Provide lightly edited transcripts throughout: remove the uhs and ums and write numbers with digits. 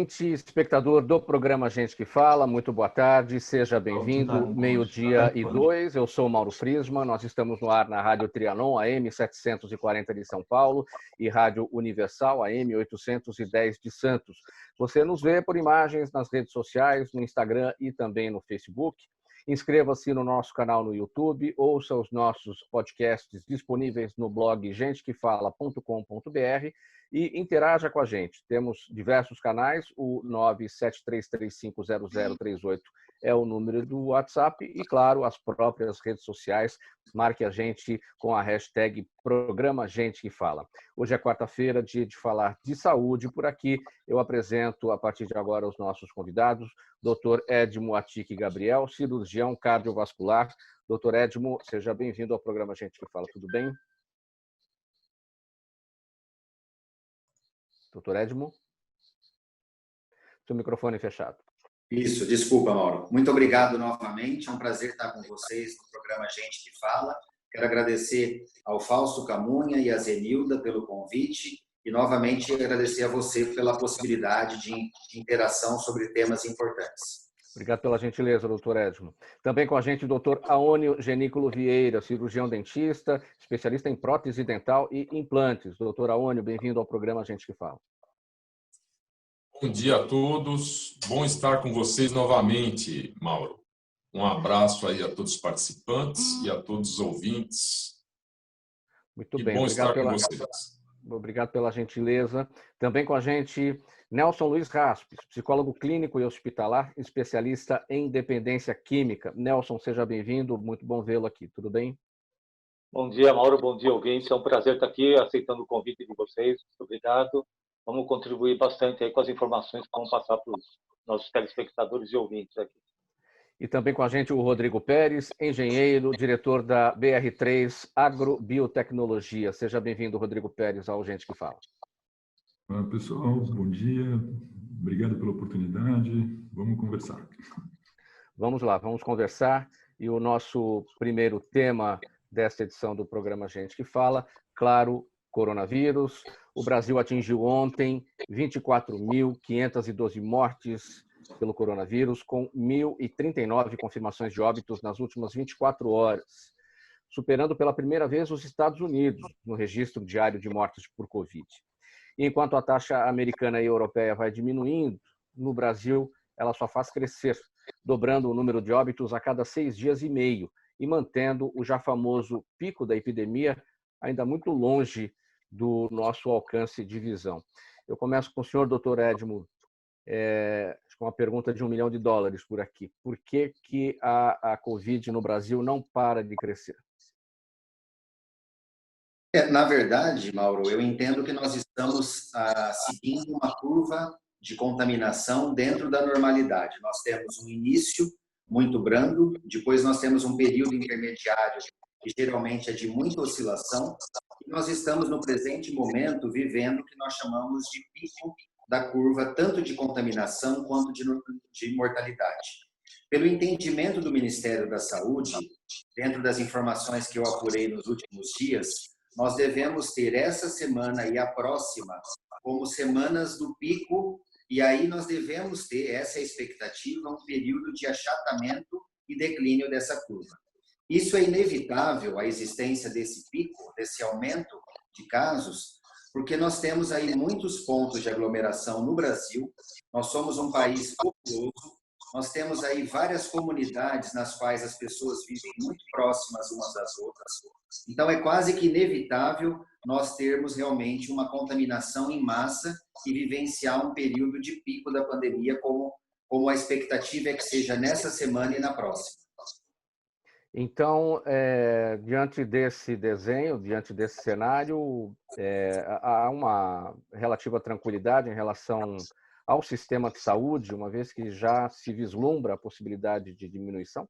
ouvinte, espectador do programa Gente que Fala, muito boa tarde, seja bem-vindo, 12:02, eu sou o Mauro Friesman, nós estamos no ar na Rádio Trianon, AM 740 de São Paulo e Rádio Universal, AM 810 de Santos. Você nos vê por imagens nas redes sociais, no Instagram e também no Facebook. Inscreva-se no nosso canal no YouTube, ouça os nossos podcasts disponíveis no blog gentequefala.com.br e interaja com a gente. Temos diversos canais, o 973350038 é o número do WhatsApp e, claro, as próprias redes sociais. Marque a gente com a hashtag Programa Gente que Fala. Hoje é quarta-feira, dia de falar de saúde. Por aqui eu apresento, a partir de agora, os nossos convidados. Dr. Edmo Atique Gabriel, cirurgião cardiovascular. Dr. Edmo, seja bem-vindo ao programa Gente que Fala. Tudo bem? Dr. Edmo? Seu microfone fechado. Isso, desculpa, Mauro. Muito obrigado novamente. É um prazer estar com vocês no programa Gente que Fala. Quero agradecer ao Fausto Camunha e à Zenilda pelo convite e, novamente, agradecer a você pela possibilidade de interação sobre temas importantes. Obrigado pela gentileza, doutor Edmo. Também com a gente o doutor Aônio Genículo Vieira, cirurgião dentista, especialista em prótese dental e implantes. Doutor Aônio, bem-vindo ao programa Gente que Fala. Bom dia a todos. Bom estar com vocês novamente, Mauro. Um abraço aí a todos os participantes e a todos os ouvintes. Muito bem. Bom estar com vocês. Obrigado pela gentileza. Também com a gente, Nelson Luiz Raspes, psicólogo clínico e hospitalar, especialista em dependência química. Nelson, seja bem-vindo. Muito bom vê-lo aqui. Tudo bem? Bom dia, Mauro. Bom dia, ouvintes. É um prazer estar aqui aceitando o convite de vocês. Muito obrigado. Vamos contribuir bastante aí com as informações que vamos passar para os nossos telespectadores e ouvintes aqui. E também com a gente o Rodrigo Pérez, engenheiro, diretor da BR3 Agrobiotecnologia. Seja bem-vindo, Rodrigo Pérez, ao Gente que Fala. Olá, pessoal. Bom dia. Obrigado pela oportunidade. Vamos conversar. Vamos lá, vamos conversar. E o nosso primeiro tema desta edição do programa Gente que Fala, claro, coronavírus. O Brasil atingiu ontem 24.512 mortes pelo coronavírus, com 1.039 confirmações de óbitos nas últimas 24 horas, superando pela primeira vez os Estados Unidos no registro diário de mortes por Covid. E enquanto a taxa americana e europeia vai diminuindo, no Brasil ela só faz crescer, dobrando o número de óbitos a cada 6 dias e meio e mantendo o já famoso pico da epidemia ainda muito longe do nosso alcance de visão. Eu começo com o senhor, doutor Edmo, com uma pergunta de $1 milhão por aqui. Por que a Covid no Brasil não para de crescer? Na verdade, Mauro, eu entendo que nós estamos seguindo uma curva de contaminação dentro da normalidade. Nós temos um início muito brando, depois nós temos um período intermediário que geralmente é de muita oscilação, e nós estamos no presente momento vivendo o que nós chamamos de pico da curva, tanto de contaminação quanto de mortalidade. Pelo entendimento do Ministério da Saúde, dentro das informações que eu apurei nos últimos dias, nós devemos ter essa semana e a próxima como semanas do pico, e aí nós devemos ter, essa é a expectativa, um período de achatamento e declínio dessa curva. Isso é inevitável, a existência desse pico, desse aumento de casos, porque nós temos aí muitos pontos de aglomeração no Brasil, nós somos um país populoso, nós temos aí várias comunidades nas quais as pessoas vivem muito próximas umas das outras, então é quase que inevitável nós termos realmente uma contaminação em massa e vivenciar um período de pico da pandemia, como a expectativa é que seja nessa semana e na próxima. Então, diante desse desenho, diante desse cenário, há uma relativa tranquilidade em relação ao sistema de saúde, uma vez que já se vislumbra a possibilidade de diminuição?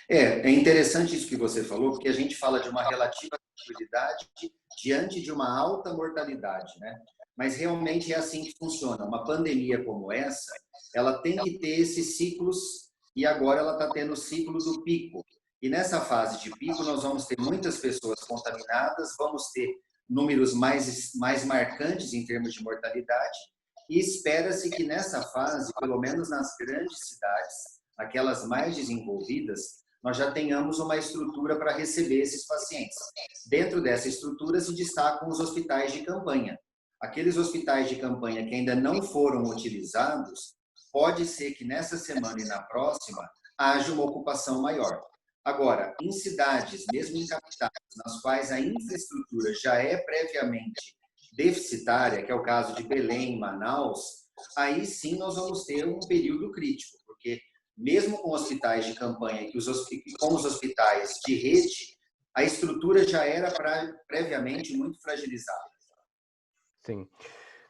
É interessante isso que você falou, porque a gente fala de uma relativa tranquilidade diante de uma alta mortalidade, né? Mas realmente é assim que funciona. Uma pandemia como essa, ela tem que ter esses ciclos, e agora ela está tendo o ciclo do pico. E nessa fase de pico, nós vamos ter muitas pessoas contaminadas, vamos ter números mais marcantes em termos de mortalidade, e espera-se que nessa fase, pelo menos nas grandes cidades, aquelas mais desenvolvidas, nós já tenhamos uma estrutura para receber esses pacientes. Dentro dessa estrutura se destacam os hospitais de campanha. Aqueles hospitais de campanha que ainda não foram utilizados, pode ser que nessa semana e na próxima haja uma ocupação maior. Agora, em cidades, mesmo em capitais, nas quais a infraestrutura já é previamente deficitária, que é o caso de Belém, Manaus, aí sim nós vamos ter um período crítico, porque mesmo com hospitais de campanha e com os hospitais de rede, a estrutura já era previamente muito fragilizada. Sim.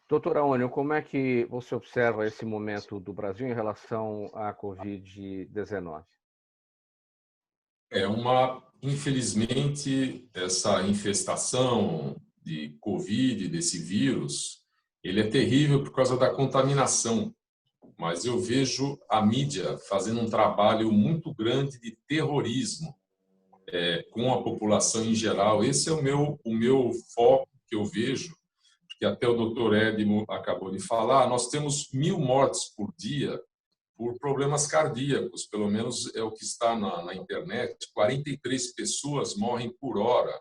Doutor Aônio, como é que você observa esse momento do Brasil em relação à Covid-19? Infelizmente, essa infestação de Covid, desse vírus, ele é terrível por causa da contaminação. Mas eu vejo a mídia fazendo um trabalho muito grande de terrorismo com a população em geral. Esse é o meu foco que eu vejo, que até o doutor Edmo acabou de falar. Nós temos 1.000 mortes por dia por problemas cardíacos, pelo menos é o que está na internet. 43 pessoas morrem por hora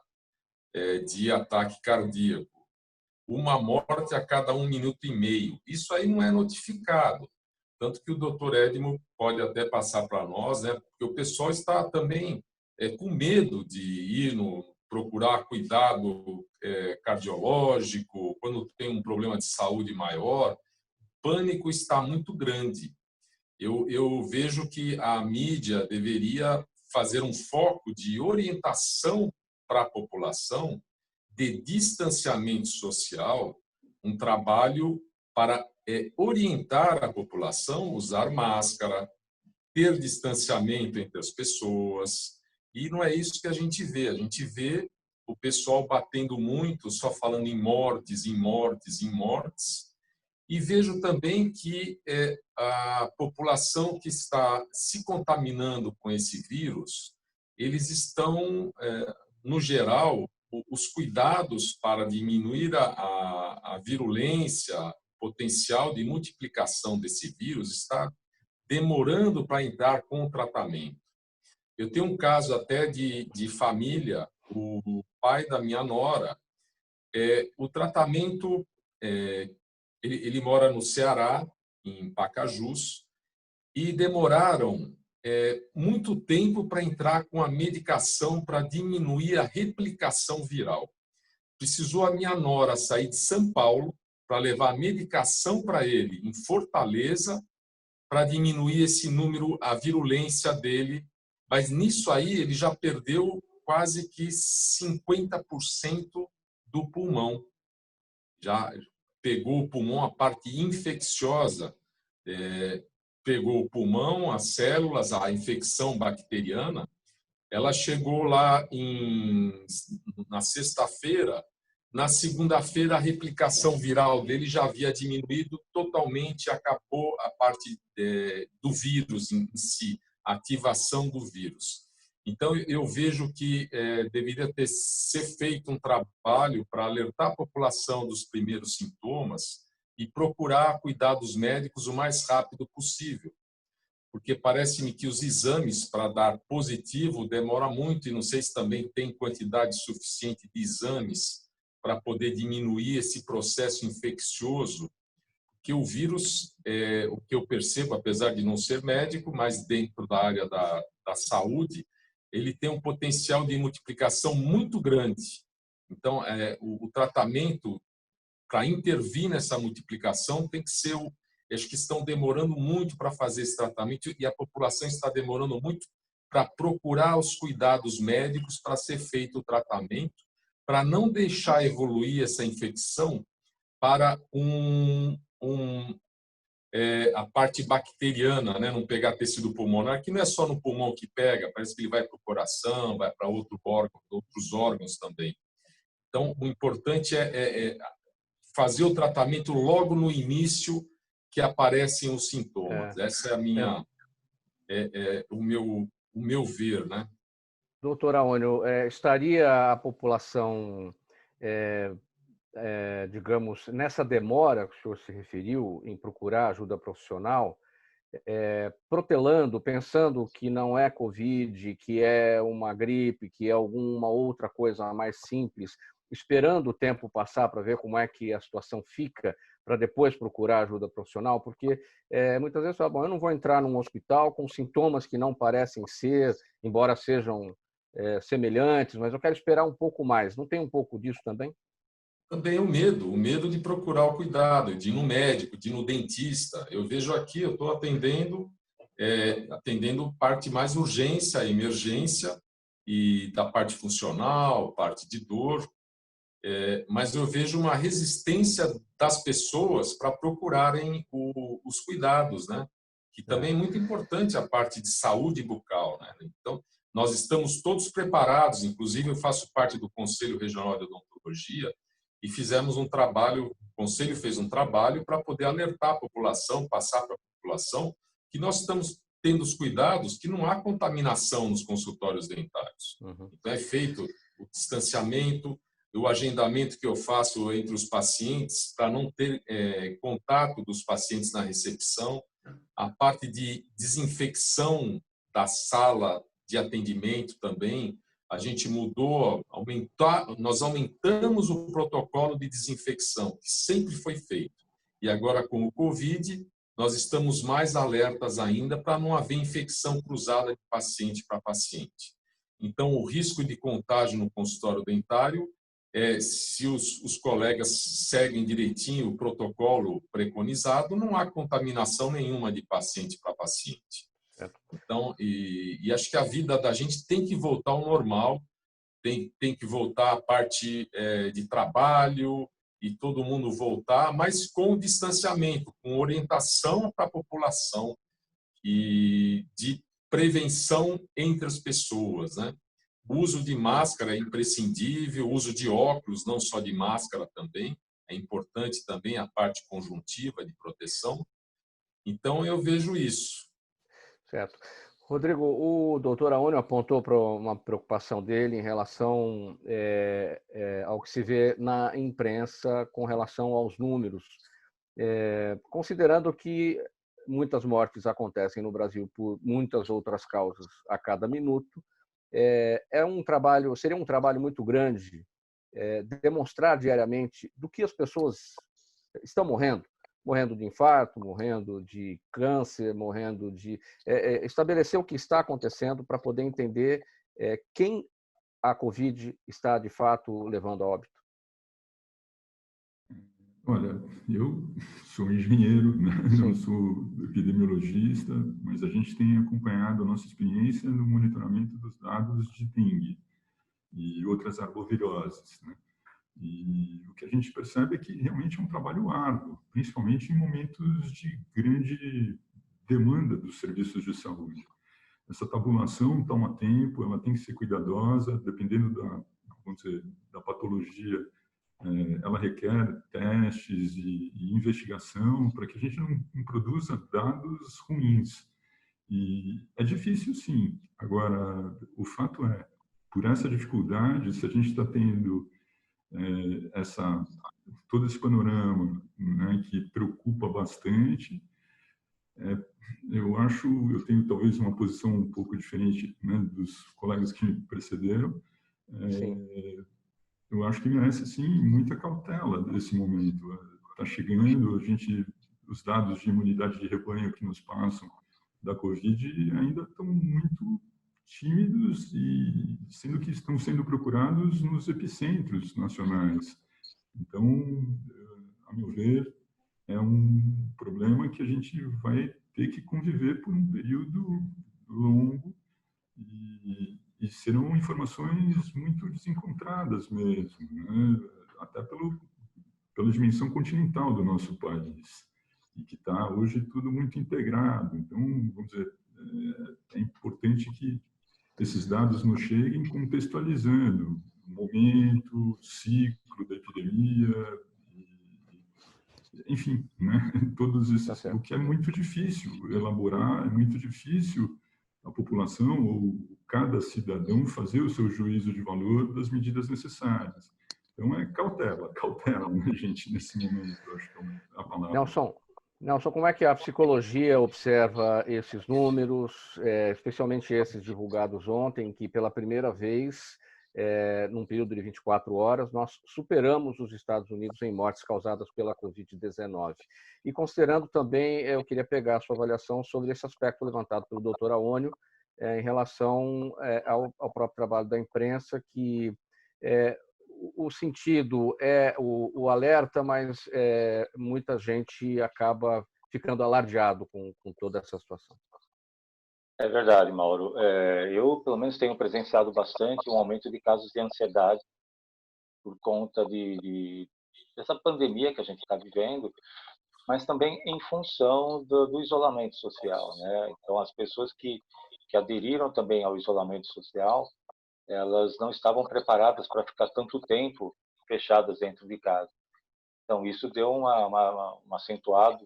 de ataque cardíaco. Uma morte a cada 1 minuto e meio. Isso aí não é notificado. Tanto que o doutor Edmo pode até passar para nós, né? Porque o pessoal está também com medo de ir procurar cuidado cardiológico, quando tem um problema de saúde maior. O pânico está muito grande. Eu vejo que a mídia deveria fazer um foco de orientação para a população, de distanciamento social, um trabalho para orientar a população a usar máscara, ter distanciamento entre as pessoas. E não é isso que a gente vê. A gente vê o pessoal batendo muito, só falando em mortes, em mortes, em mortes. E vejo também que a população que está se contaminando com esse vírus, eles estão, no geral, os cuidados para diminuir a virulência, potencial de multiplicação desse vírus está demorando para entrar com o tratamento. Eu tenho um caso até de família, o pai da minha nora, o tratamento, ele mora no Ceará, em Pacajus, e demoraram muito tempo para entrar com a medicação para diminuir a replicação viral. Precisou a minha nora sair de São Paulo para levar a medicação para ele em Fortaleza para diminuir esse número, a virulência dele. Mas nisso aí ele já perdeu quase que 50% do pulmão. Já pegou o pulmão, a parte infecciosa, pegou o pulmão, as células, a infecção bacteriana. Ela chegou lá na sexta-feira. Na segunda-feira, a replicação viral dele já havia diminuído totalmente, acabou a parte do vírus em si, a ativação do vírus. Então, eu vejo que deveria ser feito um trabalho para alertar a população dos primeiros sintomas e procurar cuidados médicos o mais rápido possível. Porque parece-me que os exames para dar positivo demoram muito, e não sei se também tem quantidade suficiente de exames para poder diminuir esse processo infeccioso, que o vírus, o que eu percebo, apesar de não ser médico, mas dentro da área da saúde, ele tem um potencial de multiplicação muito grande. Então, o tratamento para intervir nessa multiplicação tem que ser acho que estão demorando muito para fazer esse tratamento e a população está demorando muito para procurar os cuidados médicos para ser feito o tratamento, para não deixar evoluir essa infecção para a parte bacteriana, né? Não pegar tecido pulmonar, que não é só no pulmão que pega, parece que ele vai para o coração, vai para outros órgãos também. Então, o importante é fazer o tratamento logo no início que aparecem os sintomas. Essa é o meu ver, né? Doutor Aônio, estaria a população digamos, nessa demora que o senhor se referiu em procurar ajuda profissional, protelando, pensando que não é Covid, que é uma gripe, que é alguma outra coisa mais simples, esperando o tempo passar para ver como é que a situação fica, para depois procurar ajuda profissional, porque muitas vezes fala, bom, eu não vou entrar num hospital com sintomas que não parecem ser, embora sejam semelhantes, mas eu quero esperar um pouco mais. Não tem um pouco disso também? Também o medo de procurar o cuidado, de ir no médico, de ir no dentista. Eu vejo aqui, eu estou atendendo parte mais urgência, emergência, e da parte funcional, parte de dor, mas eu vejo uma resistência das pessoas para procurarem os cuidados, né? Que também é muito importante a parte de saúde bucal, né? Então, nós estamos todos preparados, inclusive eu faço parte do Conselho Regional de Odontologia e fizemos um trabalho, o Conselho fez um trabalho para poder alertar a população, passar para a população que nós estamos tendo os cuidados, que não há contaminação nos consultórios dentários. Então, é feito o distanciamento, o agendamento que eu faço entre os pacientes para não ter contato dos pacientes na recepção, a parte de desinfecção da sala de atendimento também, a gente mudou, nós aumentamos o protocolo de desinfecção, que sempre foi feito. E agora, com o Covid, nós estamos mais alertas ainda para não haver infecção cruzada de paciente para paciente. Então, o risco de contágio no consultório dentário, se os colegas seguem direitinho o protocolo preconizado, não há contaminação nenhuma de paciente para paciente. Então, e acho que a vida da gente tem que voltar ao normal, tem que voltar a parte de trabalho e todo mundo voltar, mas com distanciamento, com orientação para a população e de prevenção entre as pessoas, né? O uso de máscara é imprescindível, o uso de óculos, não só de máscara também, é importante também a parte conjuntiva de proteção. Então, eu vejo isso. Certo. Rodrigo, o doutor Aônio apontou para uma preocupação dele em relação ao que se vê na imprensa com relação aos números, considerando que muitas mortes acontecem no Brasil por muitas outras causas a cada minuto, seria um trabalho muito grande demonstrar diariamente do que as pessoas estão morrendo de infarto, morrendo de câncer, morrendo de... estabelecer o que está acontecendo para poder entender quem a Covid está, de fato, levando a óbito. Olha, eu sou engenheiro, né? Não sou epidemiologista, mas a gente tem acompanhado a nossa experiência no monitoramento dos dados de dengue e outras arboviroses, né? E o que a gente percebe é que realmente é um trabalho árduo, principalmente em momentos de grande demanda dos serviços de saúde. Essa tabulação toma tempo, ela tem que ser cuidadosa, dependendo vamos dizer, da patologia, ela requer testes e investigação para que a gente não produza dados ruins. E é difícil, sim. Agora, o fato é, por essa dificuldade, se a gente está tendo todo esse panorama, né, que preocupa bastante, eu tenho talvez uma posição um pouco diferente, né, dos colegas que me precederam. Eu acho que merece sim muita cautela nesse momento. Está chegando, os dados de imunidade de rebanho que nos passam da Covid ainda estão muito tímidos e sendo que estão sendo procurados nos epicentros nacionais. Então, a meu ver, é um problema que a gente vai ter que conviver por um período longo e serão informações muito desencontradas mesmo, né? Até pela dimensão continental do nosso país, e que está hoje tudo muito integrado. Então, vamos dizer, é importante que esses dados nos cheguem contextualizando o momento, ciclo da epidemia, enfim, né? Todos esses, o que é muito difícil elaborar, é muito difícil a população ou cada cidadão fazer o seu juízo de valor das medidas necessárias. Então, é cautela, né, gente, nesse momento, acho que é a palavra. Nelson, como é que a psicologia observa esses números, especialmente esses divulgados ontem, que pela primeira vez, num período de 24 horas, nós superamos os Estados Unidos em mortes causadas pela Covid-19? E considerando também, eu queria pegar a sua avaliação sobre esse aspecto levantado pelo doutor Aônio, em relação ao próprio trabalho da imprensa, que o sentido é o alerta, mas muita gente acaba ficando alardeado com toda essa situação. É verdade, Mauro. Eu, pelo menos, tenho presenciado bastante um aumento de casos de ansiedade por conta dessa pandemia que a gente está vivendo, mas também em função do isolamento social, né? Então, as pessoas que aderiram também ao isolamento social, elas não estavam preparadas para ficar tanto tempo fechadas dentro de casa. Então, isso deu um acentuado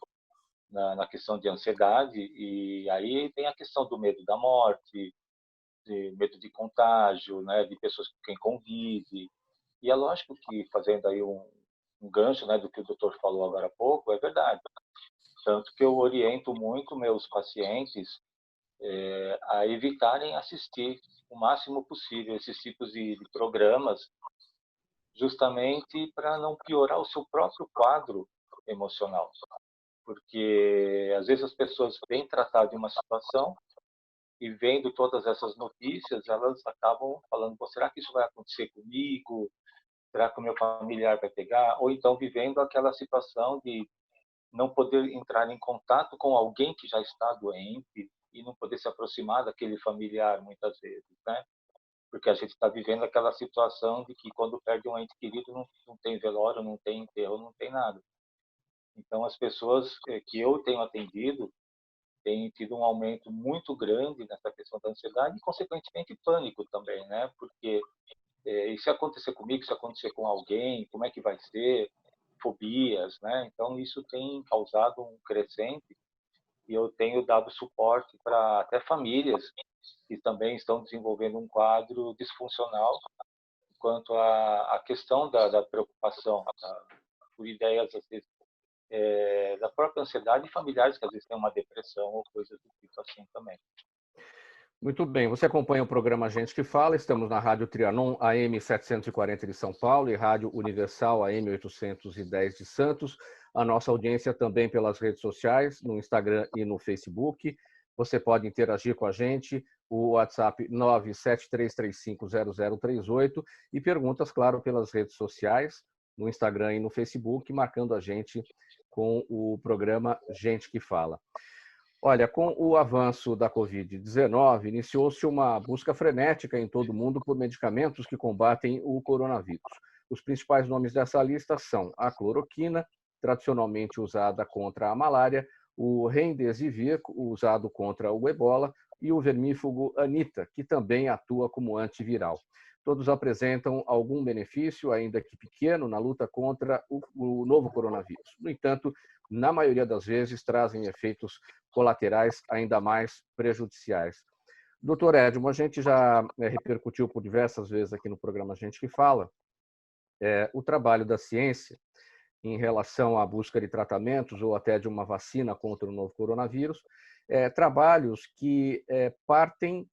na questão de ansiedade, e aí tem a questão do medo da morte, de medo de contágio, né, de pessoas com quem convive. E é lógico que, fazendo aí um gancho, né, do que o doutor falou agora há pouco, é verdade. Tanto que eu oriento muito meus pacientes a evitarem assistir o máximo possível esses tipos de programas, justamente para não piorar o seu próprio quadro emocional. Porque, às vezes, as pessoas vêm tratar de uma situação e, vendo todas essas notícias, elas acabam falando: será que isso vai acontecer comigo? Será que o meu familiar vai pegar? Ou então vivendo aquela situação de não poder entrar em contato com alguém que já está doente e não poder se aproximar daquele familiar, muitas vezes, né? Porque a gente está vivendo aquela situação de que, quando perde um ente querido, não tem velório, não tem enterro, não tem nada. Então, as pessoas que eu tenho atendido têm tido um aumento muito grande nessa questão da ansiedade e, consequentemente, pânico também, né? Porque e se acontecer comigo, se acontecer com alguém, como é que vai ser? Fobias, né? Então, isso tem causado um crescente, e eu tenho dado suporte para até famílias que também estão desenvolvendo um quadro disfuncional quanto à questão da preocupação, por ideias, às vezes, da própria ansiedade, e familiares que às vezes têm uma depressão ou coisas do tipo assim também. Muito bem, você acompanha o programa Gente que Fala, estamos na Rádio Trianon, AM 740 de São Paulo, e Rádio Universal, AM 810 de Santos. A nossa audiência também pelas redes sociais, no Instagram e no Facebook. Você pode interagir com a gente, o WhatsApp 973350038, e perguntas, claro, pelas redes sociais, no Instagram e no Facebook, marcando a gente com o programa Gente que Fala. Olha, com o avanço da Covid-19, iniciou-se uma busca frenética em todo o mundo por medicamentos que combatem o coronavírus. Os principais nomes dessa lista são a cloroquina, tradicionalmente usada contra a malária, o remdesivir, usado contra o ebola, e o vermífugo Anita, que também atua como antiviral. Todos apresentam algum benefício, ainda que pequeno, na luta contra o novo coronavírus. No entanto, na maioria das vezes, trazem efeitos colaterais ainda mais prejudiciais. Doutor Edmo, a gente já repercutiu por diversas vezes aqui no programa Gente que Fala o trabalho da ciência em relação à busca de tratamentos ou até de uma vacina contra o novo coronavírus, trabalhos que partem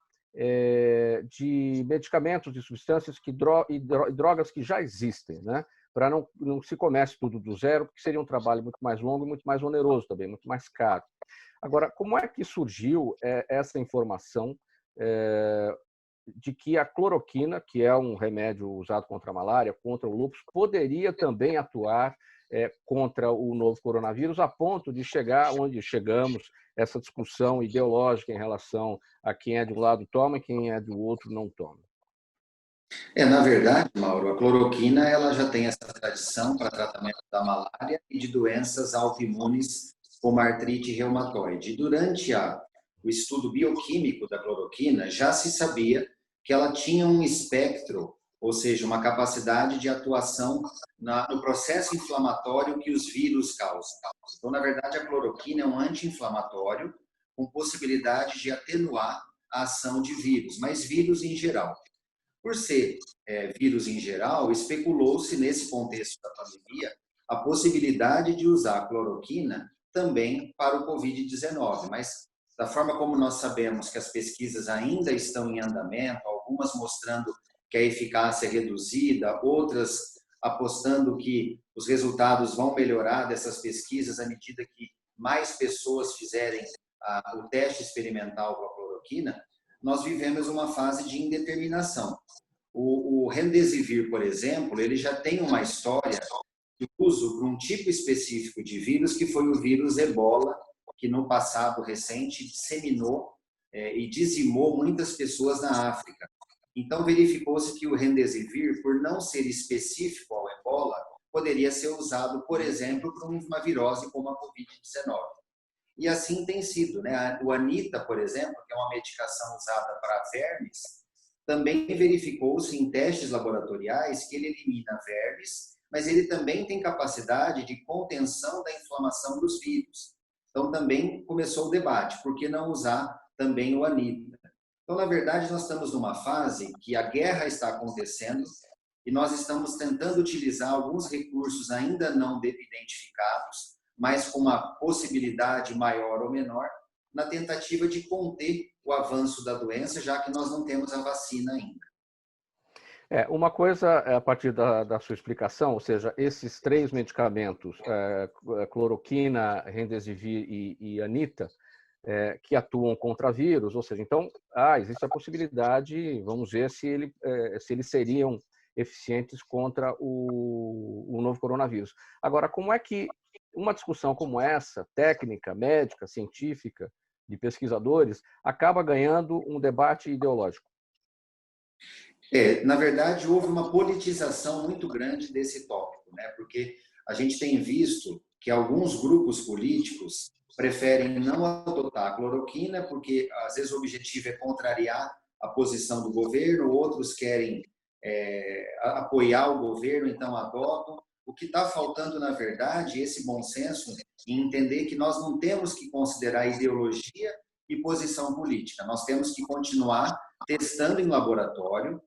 de medicamentos, de substâncias e drogas que já existem, né? Para não se comece tudo do zero, porque seria um trabalho muito mais longo e muito mais oneroso também, muito mais caro. Agora, como é que surgiu essa informação de que a cloroquina, que é um remédio usado contra a malária, contra o lúpus, poderia também atuar contra o novo coronavírus, a ponto de chegar onde chegamos, essa discussão ideológica em relação a quem é de um lado toma e quem é do outro não toma? Na verdade, Mauro, a cloroquina ela já tem essa tradição para tratamento da malária e de doenças autoimunes como artrite reumatoide. Durante o estudo bioquímico da cloroquina, já se sabia que ela tinha um espectro, ou seja, uma capacidade de atuação no processo inflamatório que os vírus causam. Então, na verdade, a cloroquina é um anti-inflamatório com possibilidade de atenuar a ação de vírus, mas vírus em geral. Por ser vírus em geral, especulou-se nesse contexto da pandemia a possibilidade de usar a cloroquina também para o Covid-19, mas da forma como nós sabemos que as pesquisas ainda estão em andamento, algumas mostrando que a eficácia é reduzida, outras apostando que os resultados vão melhorar dessas pesquisas à medida que mais pessoas fizerem o teste experimental com a cloroquina, nós vivemos uma fase de indeterminação. O Remdesivir, por exemplo, ele já tem uma história de uso para um tipo específico de vírus, que foi o vírus Ebola, que no passado recente disseminou e dizimou muitas pessoas na África. Então, verificou-se que o Remdesivir, por não ser específico ao Ebola, poderia ser usado, por exemplo, para uma virose como a Covid-19. E assim tem sido, né? O Anita, por exemplo, que é uma medicação usada para vermes, também verificou-se em testes laboratoriais que ele elimina vermes, mas ele também tem capacidade de contenção da inflamação dos vírus. Então, também começou o debate, por que não usar também o Anita? Então, na verdade, nós estamos numa fase que a guerra está acontecendo e nós estamos tentando utilizar alguns recursos ainda não identificados, mas com uma possibilidade maior ou menor, na tentativa de conter o avanço da doença, já que nós não temos a vacina ainda. Uma coisa, a partir da sua explicação, ou seja, esses 3 medicamentos, cloroquina, Remdesivir e Anita, que atuam contra vírus, ou seja, então, existe a possibilidade, vamos ver se eles seriam eficientes contra o novo coronavírus. Agora, como é que uma discussão como essa, técnica, médica, científica, de pesquisadores, acaba ganhando um debate ideológico? Na verdade, houve uma politização muito grande desse tópico, né? Porque a gente tem visto que alguns grupos políticos preferem não adotar a cloroquina, porque às vezes o objetivo é contrariar a posição do governo, outros querem apoiar o governo, então adotam. O que está faltando, na verdade, é esse bom senso em entender que nós não temos que considerar ideologia e posição política. Nós temos que continuar testando em laboratório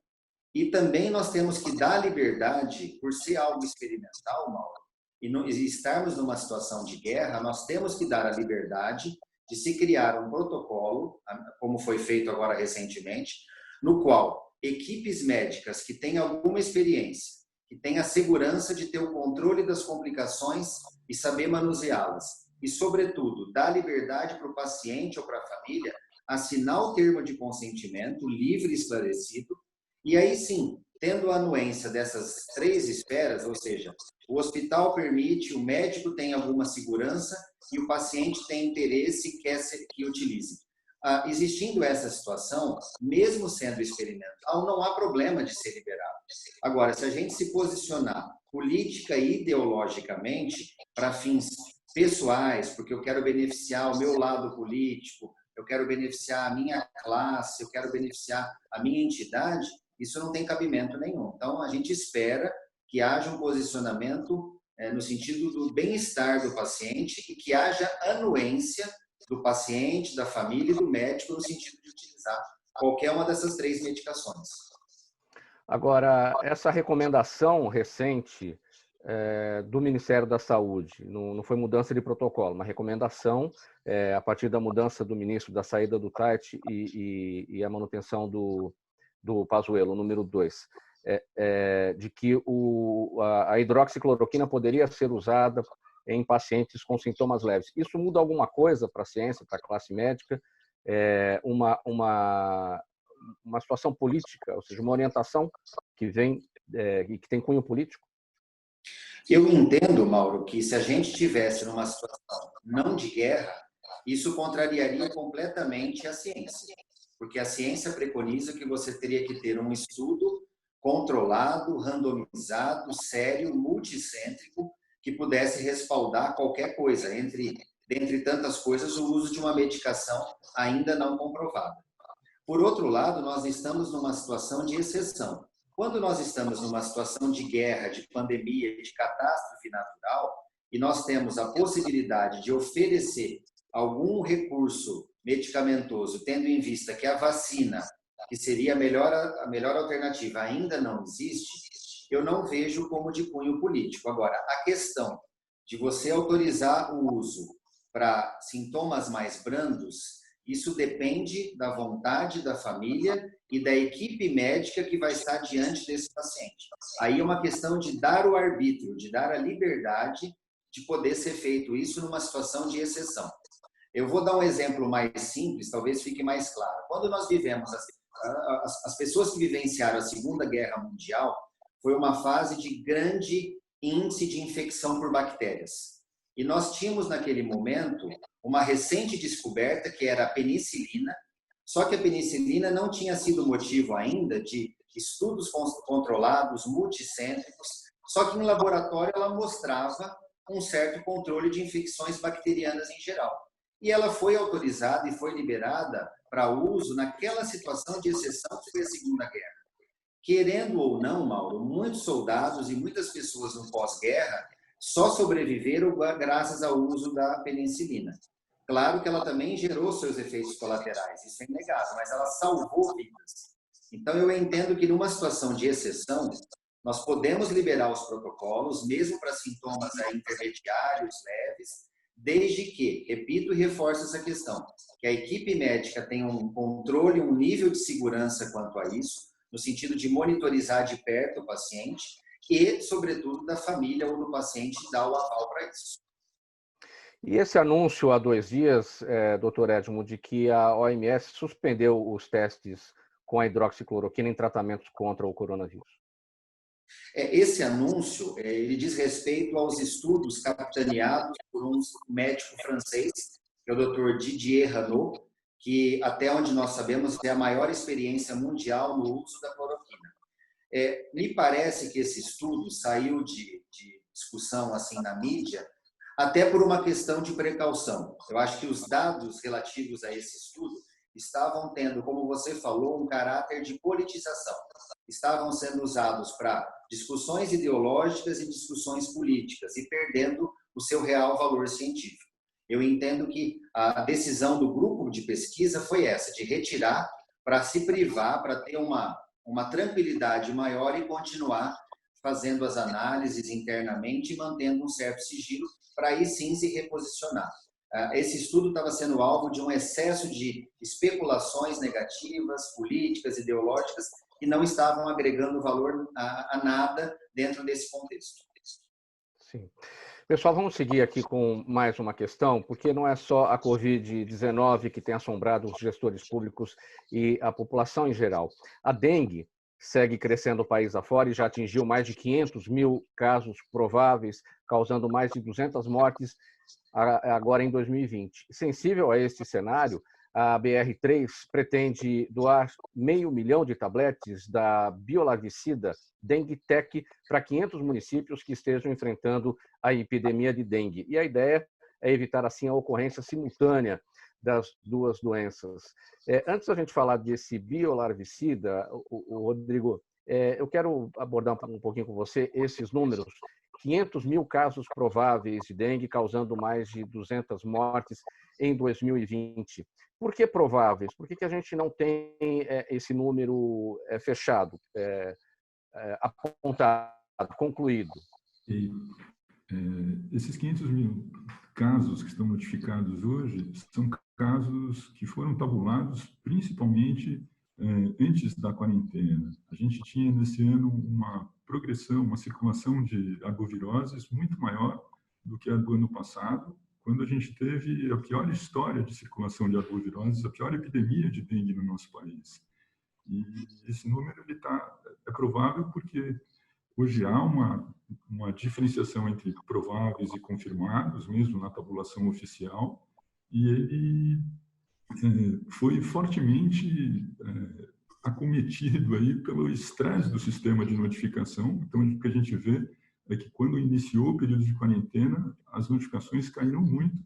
e também nós temos que dar liberdade, por ser algo experimental, Mauro, e estarmos numa situação de guerra, nós temos que dar a liberdade de se criar um protocolo, como foi feito agora recentemente, no qual equipes médicas que têm alguma experiência, que têm a segurança de ter o controle das complicações e saber manuseá-las, e, sobretudo, dar liberdade para o paciente ou para a família assinar o termo de consentimento livre e esclarecido, e aí sim, tendo a anuência dessas 3 esferas, ou seja, o hospital permite, o médico tem alguma segurança e o paciente tem interesse e quer que utilize. Existindo essa situação, mesmo sendo experimental, não há problema de ser liberado. Agora, se a gente se posicionar política e ideologicamente para fins pessoais, porque eu quero beneficiar o meu lado político, eu quero beneficiar a minha classe, eu quero beneficiar a minha entidade, isso não tem cabimento nenhum. Então, a gente espera que haja um posicionamento no sentido do bem-estar do paciente e que haja anuência do paciente, da família e do médico no sentido de utilizar qualquer uma dessas 3 medicações. Agora, essa recomendação recente do Ministério da Saúde, não foi mudança de protocolo, uma recomendação a partir da mudança do ministro, da saída do Tati e a manutenção do Pazuello, número 2, de que a hidroxicloroquina poderia ser usada em pacientes com sintomas leves. Isso muda alguma coisa para a ciência, para a classe médica? Uma situação política, ou seja, uma orientação que vem e que tem cunho político? Eu entendo, Mauro, que se a gente tivesse numa situação não de guerra, isso contrariaria completamente a ciência, porque a ciência preconiza que você teria que ter um estudo controlado, randomizado, sério, multicêntrico, que pudesse respaldar qualquer coisa, dentre tantas coisas, o uso de uma medicação ainda não comprovada. Por outro lado, nós estamos numa situação de exceção. Quando nós estamos numa situação de guerra, de pandemia, de catástrofe natural, e nós temos a possibilidade de oferecer algum recurso medicamentoso, tendo em vista que a vacina que seria a melhor alternativa, ainda não existe, eu não vejo como de cunho político. Agora, a questão de você autorizar o uso para sintomas mais brandos, isso depende da vontade da família e da equipe médica que vai estar diante desse paciente. Aí é uma questão de dar o arbítrio, de dar a liberdade de poder ser feito isso numa situação de exceção. Eu vou dar um exemplo mais simples, talvez fique mais claro. Quando nós vivemos, as pessoas que vivenciaram a Segunda Guerra Mundial, foi uma fase de grande índice de infecção por bactérias. E nós tínhamos, naquele momento, uma recente descoberta, que era a penicilina, só que a penicilina não tinha sido motivo ainda de estudos controlados, multicêntricos, só que em laboratório ela mostrava um certo controle de infecções bacterianas em geral. E ela foi autorizada e foi liberada para uso naquela situação de exceção que foi a Segunda Guerra. Querendo ou não, Mauro, muitos soldados e muitas pessoas no pós-guerra só sobreviveram graças ao uso da penicilina. Claro que ela também gerou seus efeitos colaterais, isso é inegável, mas ela salvou vidas. Então, eu entendo que numa situação de exceção, nós podemos liberar os protocolos, mesmo para sintomas intermediários, leves, desde que, repito e reforço essa questão, que a equipe médica tenha um controle, um nível de segurança quanto a isso, no sentido de monitorizar de perto o paciente e, sobretudo, da família ou do paciente dar o aval para isso. E esse anúncio há 2 dias, doutor Edmo, de que a OMS suspendeu os testes com a hidroxicloroquina em tratamentos contra o coronavírus? Esse anúncio, ele diz respeito aos estudos capitaneados por um médico francês, que é o Dr. Didier Ranaud, que, até onde nós sabemos, é a maior experiência mundial no uso da cloroquina. Me parece que esse estudo saiu de discussão assim na mídia, até por uma questão de precaução. Eu acho que os dados relativos a esse estudo estavam tendo, como você falou, um caráter de politização. Estavam sendo usados para discussões ideológicas e discussões políticas e perdendo o seu real valor científico. Eu entendo que a decisão do grupo de pesquisa foi essa, de retirar para se privar, para ter uma tranquilidade maior e continuar fazendo as análises internamente e mantendo um certo sigilo para aí sim se reposicionar. Esse estudo estava sendo alvo de um excesso de especulações negativas, políticas, ideológicas, que não estavam agregando valor a nada dentro desse contexto. Sim. Pessoal, vamos seguir aqui com mais uma questão, porque não é só a Covid-19 que tem assombrado os gestores públicos e a população em geral. A dengue segue crescendo o país afora e já atingiu mais de 500 mil casos prováveis, causando mais de 200 mortes agora em 2020. Sensível a este cenário, a BR-3 pretende doar 500 mil de tabletes da biolarvicida Dengue Tec para 500 municípios que estejam enfrentando a epidemia de dengue. E a ideia é evitar, assim, a ocorrência simultânea das duas doenças. Antes da gente falar desse biolarvicida, o Rodrigo, eu quero abordar um pouquinho com você esses números. 500 mil casos prováveis de dengue, causando mais de 200 mortes em 2020. Por que prováveis? Por que a gente não tem esse número fechado, apontado, concluído? Esses 500 mil casos que estão notificados hoje são casos que foram tabulados principalmente antes da quarentena. A gente tinha nesse ano uma progressão, uma circulação de arboviroses muito maior do que a do ano passado, quando a gente teve a pior história de circulação de arboviroses, a pior epidemia de dengue no nosso país. E esse número é provável porque hoje há uma diferenciação entre prováveis e confirmados, mesmo na tabulação oficial, e ele foi fortemente acometido aí pelo estresse do sistema de notificação. Então, o que a gente vê é que quando iniciou o período de quarentena, as notificações caíram muito,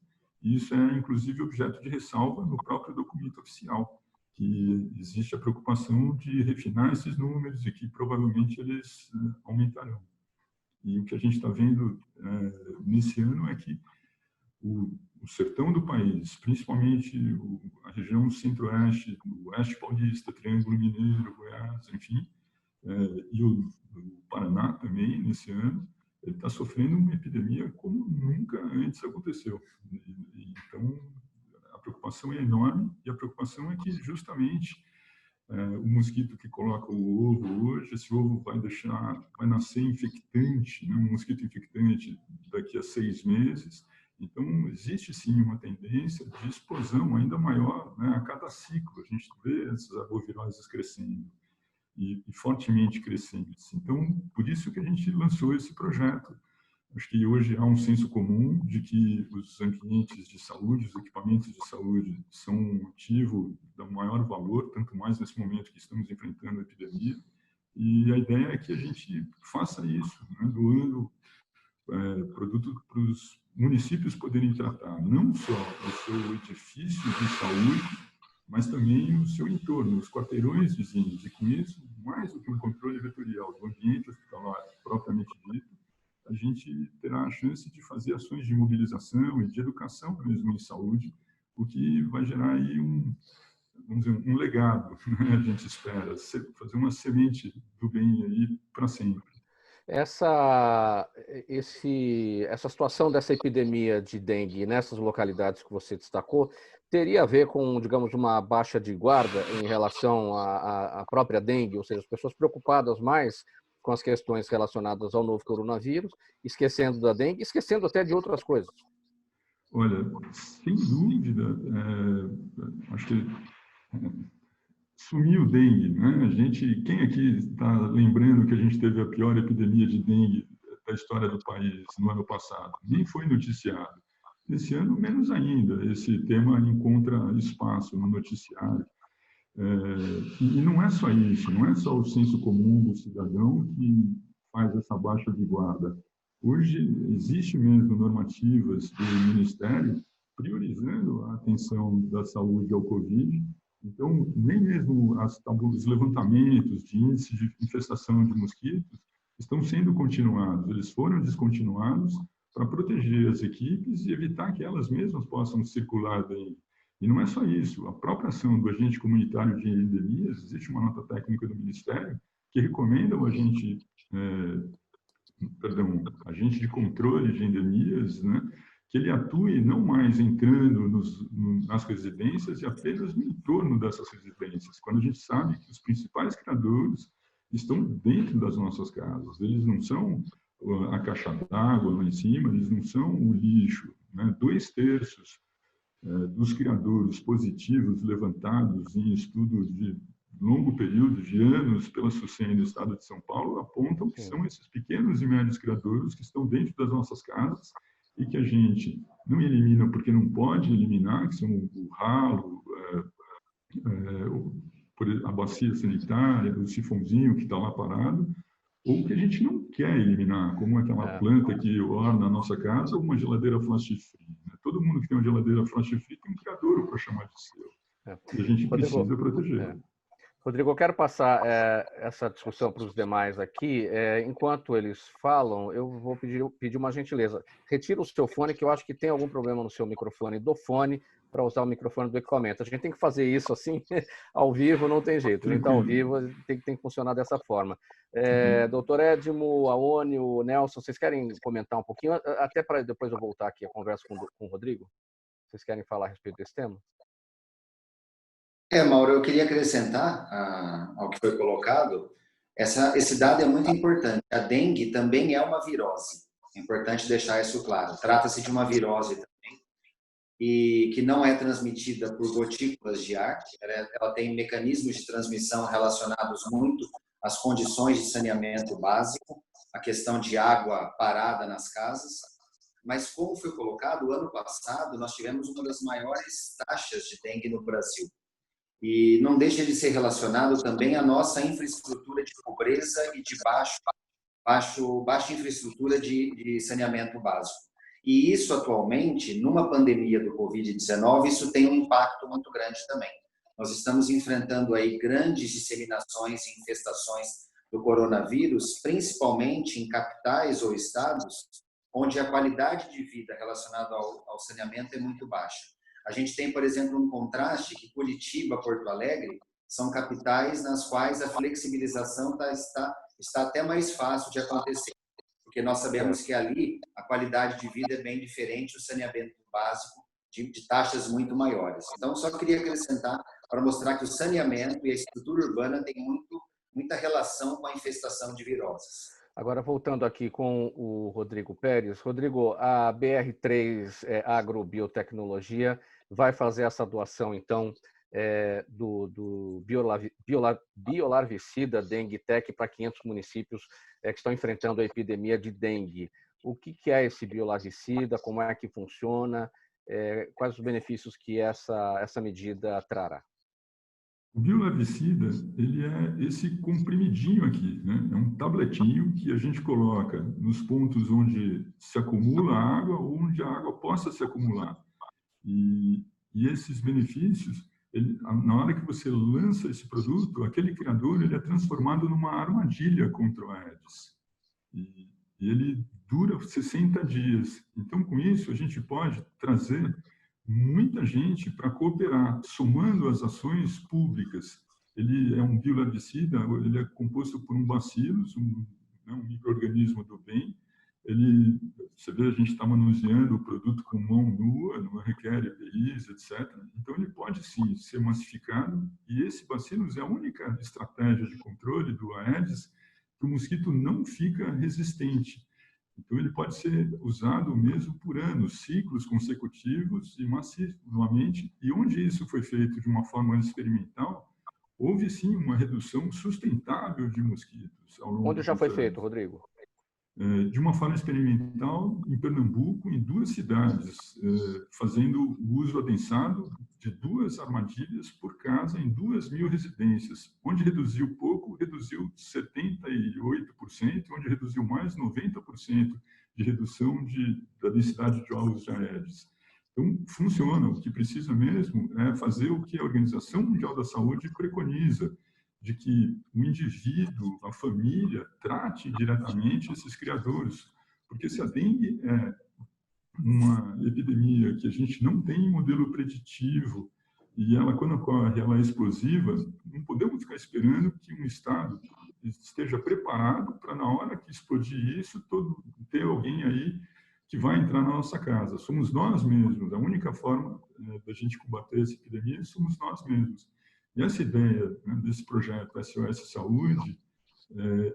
e isso é, inclusive, objeto de ressalva no próprio documento oficial, que existe a preocupação de refinar esses números e que provavelmente eles aumentarão. E o que a gente está vendo nesse ano é que o sertão do país, principalmente a região centro-oeste, o oeste paulista, Triângulo Mineiro, Goiás, enfim, e o Paraná também, nesse ano, ele está sofrendo uma epidemia como nunca antes aconteceu. Então, a preocupação é enorme, e a preocupação é que, justamente, o mosquito que coloca o ovo hoje, esse ovo vai nascer infectante, né? Um mosquito infectante daqui a 6 meses. Então, existe sim uma tendência de explosão ainda maior, né? A cada ciclo. A gente vê essas arboviroses crescendo e fortemente crescentes. Então, por isso que a gente lançou esse projeto. Acho que hoje há um senso comum de que os ambientes de saúde, os equipamentos de saúde são um ativo do maior valor, tanto mais nesse momento que estamos enfrentando a epidemia. E a ideia é que a gente faça isso, né? Doando produto para os municípios poderem tratar não só o seu edifício de saúde, mas também o seu entorno, os quarteirões vizinhos. E com isso, mais do que um controle vetorial do ambiente hospitalar propriamente dito, a gente terá a chance de fazer ações de mobilização e de educação mesmo em saúde, o que vai gerar aí vamos dizer, um legado, né? A gente espera fazer uma semente do bem aí para sempre. Essa situação dessa epidemia de dengue nessas localidades que você destacou teria a ver com, digamos, uma baixa de guarda em relação à própria dengue, ou seja, as pessoas preocupadas mais com as questões relacionadas ao novo coronavírus, esquecendo da dengue, esquecendo até de outras coisas. Olha, sem dúvida, acho que sumiu o dengue, né? Quem aqui está lembrando que a gente teve a pior epidemia de dengue da história do país no ano passado? Nem foi noticiado. Esse ano, menos ainda, esse tema encontra espaço no noticiário. E não é só isso, não é só o senso comum do cidadão que faz essa baixa de guarda. Hoje, existe mesmo normativas do Ministério priorizando a atenção da saúde ao Covid. Então, nem mesmo os levantamentos de índice de infestação de mosquitos estão sendo continuados. Eles foram descontinuados para proteger as equipes e evitar que elas mesmas possam circular bem. E não é só isso. A própria ação do agente comunitário de endemias, existe uma nota técnica do Ministério que recomenda o agente de controle de endemias, né, que ele atue não mais entrando nas residências e apenas no entorno dessas residências, quando a gente sabe que os principais criadores estão dentro das nossas casas. Eles não são a caixa d'água lá em cima, eles não são o lixo, né? 2/3 dos criadores positivos levantados em estudos de longo período, de anos, pela SUSEM no estado de São Paulo, apontam que são esses pequenos e médios criadores que estão dentro das nossas casas e que a gente não elimina porque não pode eliminar, que são o ralo, a bacia sanitária, o sifonzinho que está lá parado, ou que a gente não quer eliminar, como aquela planta que orna a nossa casa ou uma geladeira flash free. Né? Todo mundo que tem uma geladeira flash free tem um criadouro para chamar de seu. E a gente precisa proteger. Rodrigo, eu quero passar essa discussão para os demais aqui. Enquanto eles falam, eu vou pedir uma gentileza. Retira o seu fone, que eu acho que tem algum problema no seu microfone do fone, para usar o microfone do equipamento. A gente tem que fazer isso assim, ao vivo, não tem jeito. A gente está ao vivo, tem que funcionar dessa forma. Doutor Edmo, Aone, o Nelson, vocês querem comentar um pouquinho? Até para depois eu voltar aqui a conversa com o Rodrigo? Vocês querem falar a respeito desse tema? Mauro, eu queria acrescentar ao que foi colocado, esse dado é muito importante. A dengue também é uma virose. É importante deixar isso claro. Trata-se de uma virose também, e que não é transmitida por gotículas de ar. Ela tem mecanismos de transmissão relacionados muito às condições de saneamento básico, a questão de água parada nas casas. Mas, como foi colocado, o ano passado nós tivemos uma das maiores taxas de dengue no Brasil. E não deixa de ser relacionado também à nossa infraestrutura de pobreza e de baixa infraestrutura de saneamento básico. E isso, atualmente, numa pandemia do Covid-19, isso tem um impacto muito grande também. Nós estamos enfrentando aí grandes disseminações e infestações do coronavírus, principalmente em capitais ou estados onde a qualidade de vida relacionada ao saneamento é muito baixa. A gente tem, por exemplo, um contraste que Curitiba, Porto Alegre, são capitais nas quais a flexibilização está até mais fácil de acontecer, porque nós sabemos que ali a qualidade de vida é bem diferente, o saneamento básico de taxas muito maiores. Então, só queria acrescentar para mostrar que o saneamento e a estrutura urbana têm muita relação com a infestação de viroses. Agora, voltando aqui com o Rodrigo Pérez. Rodrigo, a BR3 Agrobiotecnologia vai fazer essa doação, então, do biolarvicida Dengue Tech para 500 municípios que estão enfrentando a epidemia de dengue. O que é esse biolarvicida? Como é que funciona? Quais os benefícios que essa medida trará? O biolarvicida, ele é esse comprimidinho aqui, né? É um tabletinho que a gente coloca nos pontos onde se acumula a água ou onde a água possa se acumular. E esses benefícios, na hora que você lança esse produto, aquele criador ele é transformado numa armadilha contra o Aedes. E ele dura 60 dias. Então, com isso, a gente pode trazer muita gente para cooperar, somando as ações públicas. Ele é um biolarvicida, ele é composto por um bacillus, um micro-organismo do bem. Você vê, a gente está manuseando o produto com mão nua, não requer EPIs, etc. Então, ele pode, sim, ser massificado. E esse bacillus é a única estratégia de controle do Aedes que o mosquito não fica resistente. Então, ele pode ser usado mesmo por anos, ciclos consecutivos e massivamente. E onde isso foi feito de uma forma experimental, houve, sim, uma redução sustentável de mosquitos. Onde já foi feito, Rodrigo? De uma forma experimental em Pernambuco, em 2 cidades, fazendo o uso adensado de 2 armadilhas por casa em 2.000 residências. Onde reduziu pouco, reduziu 78%, onde reduziu mais, 90% de redução da densidade de ovos de Aedes. Então, funciona. O que precisa mesmo é fazer o que a Organização Mundial da Saúde preconiza, de que o indivíduo, a família, trate diretamente esses criadores. Porque se a dengue é uma epidemia que a gente não tem modelo preditivo e ela, quando ocorre, ela é explosiva, não podemos ficar esperando que um Estado esteja preparado para, na hora que explodir isso, ter alguém aí que vai entrar na nossa casa. Somos nós mesmos. A única forma da gente combater essa epidemia somos nós mesmos. E essa ideia, né, desse projeto SOS Saúde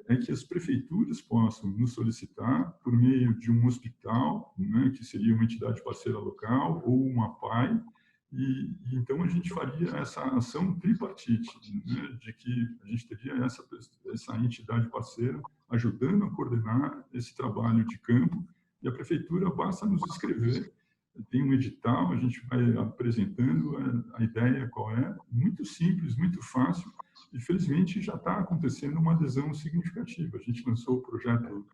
é que as prefeituras possam nos solicitar por meio de um hospital, né, que seria uma entidade parceira local, ou uma PAI, e então a gente faria essa ação tripartite, né, de que a gente teria essa entidade parceira ajudando a coordenar esse trabalho de campo, e a prefeitura basta nos escrever. Tem um edital, a gente vai apresentando a ideia qual é, muito simples, muito fácil, e felizmente já está acontecendo uma adesão significativa. A gente lançou o projeto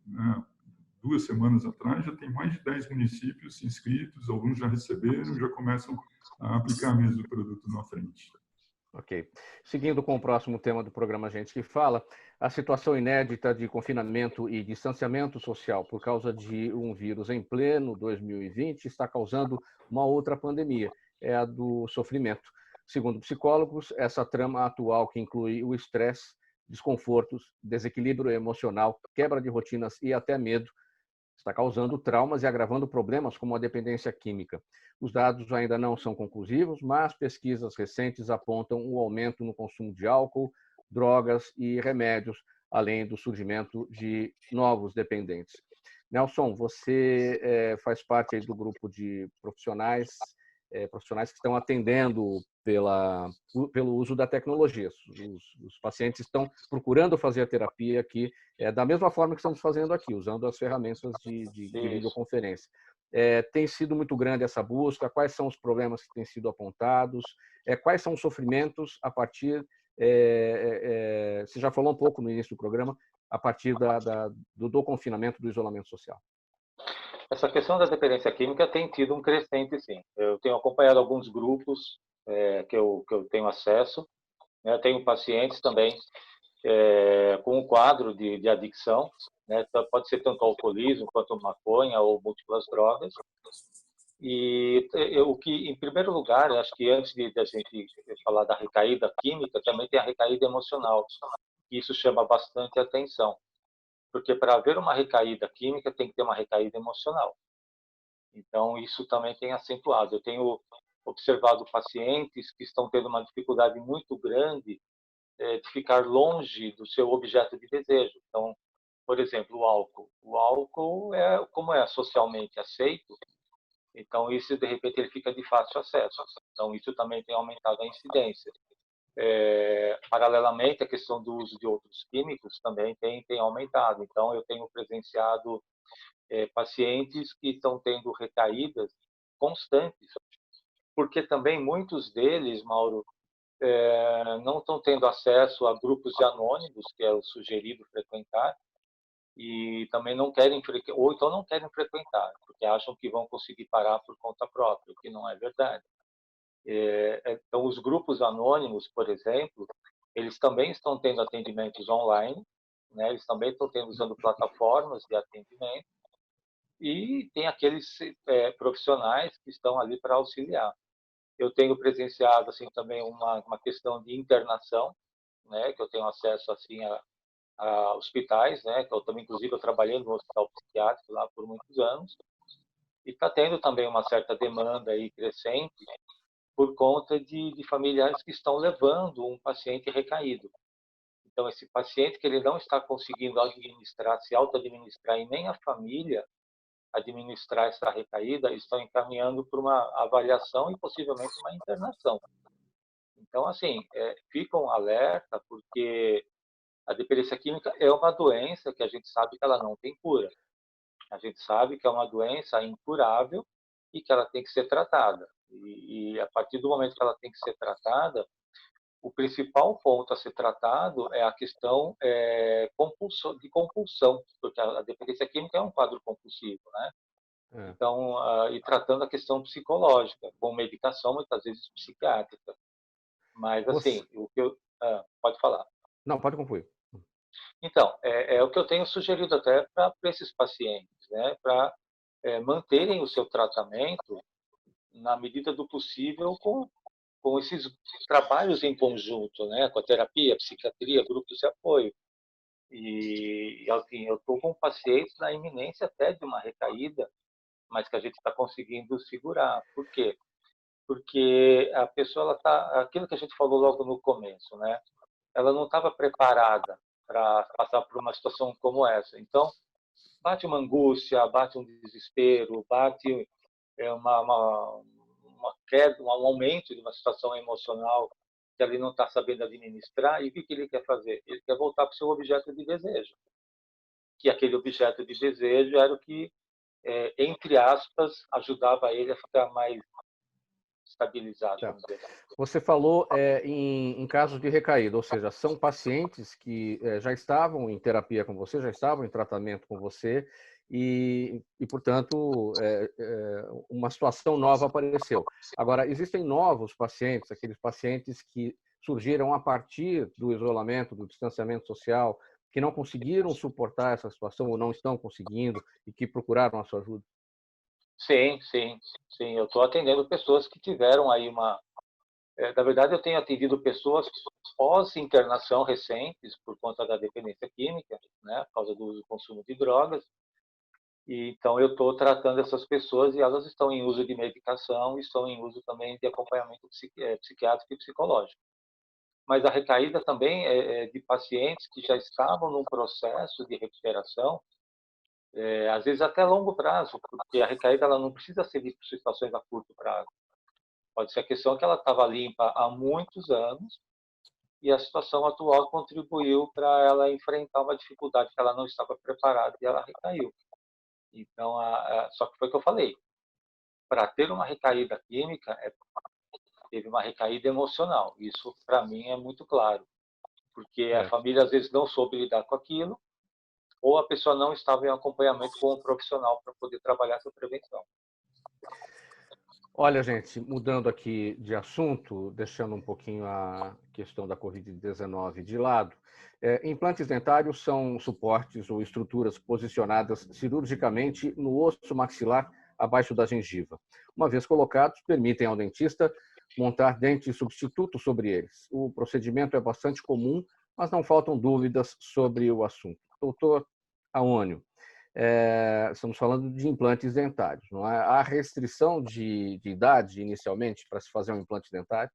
2 semanas atrás, já tem mais de 10 municípios inscritos, alguns já receberam, já começam a aplicar mesmo o produto na frente. Ok. Seguindo com o próximo tema do programa Gente que Fala, a situação inédita de confinamento e distanciamento social por causa de um vírus em pleno 2020 está causando uma outra pandemia, a do sofrimento. Segundo psicólogos, essa trama atual que inclui o estresse, desconfortos, desequilíbrio emocional, quebra de rotinas e até medo, está causando traumas e agravando problemas como a dependência química. Os dados ainda não são conclusivos, mas pesquisas recentes apontam o aumento no consumo de álcool, drogas e remédios, além do surgimento de novos dependentes. Nelson, você faz parte aí do grupo de profissionais que estão atendendo pelo uso da tecnologia. Os pacientes estão procurando fazer a terapia aqui da mesma forma que estamos fazendo aqui, usando as ferramentas de videoconferência. Tem sido muito grande essa busca? Quais são os problemas que têm sido apontados? Quais são os sofrimentos a partir... você já falou um pouco no início do programa, a partir do confinamento, do isolamento social. Essa questão da dependência química tem tido um crescente, sim. Eu tenho acompanhado alguns grupos que eu tenho acesso, né? Tenho pacientes também com um quadro de adicção, né? Então, pode ser tanto alcoolismo quanto maconha ou múltiplas drogas. E o que, em primeiro lugar, acho que antes de a gente falar da recaída química, também tem a recaída emocional. Isso chama bastante atenção, porque para haver uma recaída química tem que ter uma recaída emocional. Então, isso também tem acentuado. Eu tenho observado pacientes que estão tendo uma dificuldade muito grande de ficar longe do seu objeto de desejo. Então, por exemplo, o álcool. O álcool, como é socialmente aceito, então isso, de repente, ele fica de fácil acesso. Então, isso também tem aumentado a incidência. Paralelamente, a questão do uso de outros químicos também tem aumentado. Então, eu tenho presenciado pacientes que estão tendo recaídas constantes, porque também muitos deles, Mauro, não estão tendo acesso a grupos de anônimos, que é o sugerido frequentar, e também não querem, ou então não querem frequentar, porque acham que vão conseguir parar por conta própria, o que não é verdade. Então, os grupos anônimos, por exemplo, eles também estão tendo atendimentos online, né? Eles também estão usando plataformas de atendimento, e tem aqueles profissionais que estão ali para auxiliar. Eu tenho presenciado assim também uma questão de internação, né? Que eu tenho acesso assim a hospitais, né? Que eu também, inclusive, eu trabalhei no hospital psiquiátrico lá por muitos anos, e está tendo também uma certa demanda aí crescente por conta de familiares que estão levando um paciente recaído. Então, esse paciente que ele não está conseguindo administrar, se auto-administrar, e nem a família administrar essa recaída, estão encaminhando para uma avaliação e possivelmente uma internação. Então, assim, fica um alerta, porque a dependência química é uma doença que a gente sabe que ela não tem cura. A gente sabe que é uma doença incurável e que ela tem que ser tratada. E a partir do momento que ela tem que ser tratada, o principal ponto a ser tratado é a questão de compulsão, porque a dependência química é um quadro compulsivo, né? Então, e tratando a questão psicológica, com medicação, muitas vezes psiquiátrica. Mas, assim, o que eu... pode falar. Não, pode concluir. Então, é o que eu tenho sugerido até para esses pacientes, né? Para manterem o seu tratamento na medida do possível com esses trabalhos em conjunto, né? Com a terapia, a psiquiatria, grupos de apoio. E assim, eu estou com pacientes na iminência até de uma recaída, mas que a gente está conseguindo segurar. Por quê? Porque a pessoa, ela tá, aquilo que a gente falou logo no começo, né? Ela não estava preparada para passar por uma situação como essa. Então, bate uma angústia, bate um desespero, bate uma queda, um aumento de uma situação emocional que ele não está sabendo administrar. E o que ele quer fazer? Ele quer voltar para o seu objeto de desejo, que aquele objeto de desejo era o que, entre aspas, ajudava ele a ficar mais estabilizado. Tá. Você falou em casos de recaída, ou seja, são pacientes que já estavam em terapia com você, já estavam em tratamento com você e portanto, uma situação nova apareceu. Agora, existem novos pacientes, aqueles pacientes que surgiram a partir do isolamento, do distanciamento social, que não conseguiram suportar essa situação ou não estão conseguindo e que procuraram a sua ajuda? Sim, sim, sim. Eu estou atendendo pessoas que tiveram aí uma... na verdade, eu tenho atendido pessoas pós-internação recentes por conta da dependência química, né, por causa do consumo de drogas. E, então, eu estou tratando essas pessoas e elas estão em uso de medicação e estão em uso também de acompanhamento psiquiátrico e psicológico. Mas a recaída também é de pacientes que já estavam num processo de recuperação, às vezes até a longo prazo, porque a recaída ela não precisa ser de situações a curto prazo. Pode ser a questão que ela estava limpa há muitos anos e a situação atual contribuiu para ela enfrentar uma dificuldade que ela não estava preparada e ela recaiu. Então, só que foi o que eu falei. Para ter uma recaída química, teve uma recaída emocional. Isso, para mim, é muito claro. Porque a família, às vezes, não soube lidar com aquilo, ou a pessoa não estava em acompanhamento com um profissional para poder trabalhar essa prevenção. Olha, gente, mudando aqui de assunto, deixando um pouquinho a questão da Covid-19 de lado, Implantes dentários são suportes ou estruturas posicionadas cirurgicamente no osso maxilar abaixo da gengiva. Uma vez colocados, permitem ao dentista montar dentes substitutos sobre eles. O procedimento é bastante comum, mas não faltam dúvidas sobre o assunto. Doutor Aônio, estamos falando de implantes dentários, não é? Há restrição de idade inicialmente para se fazer um implante dentário?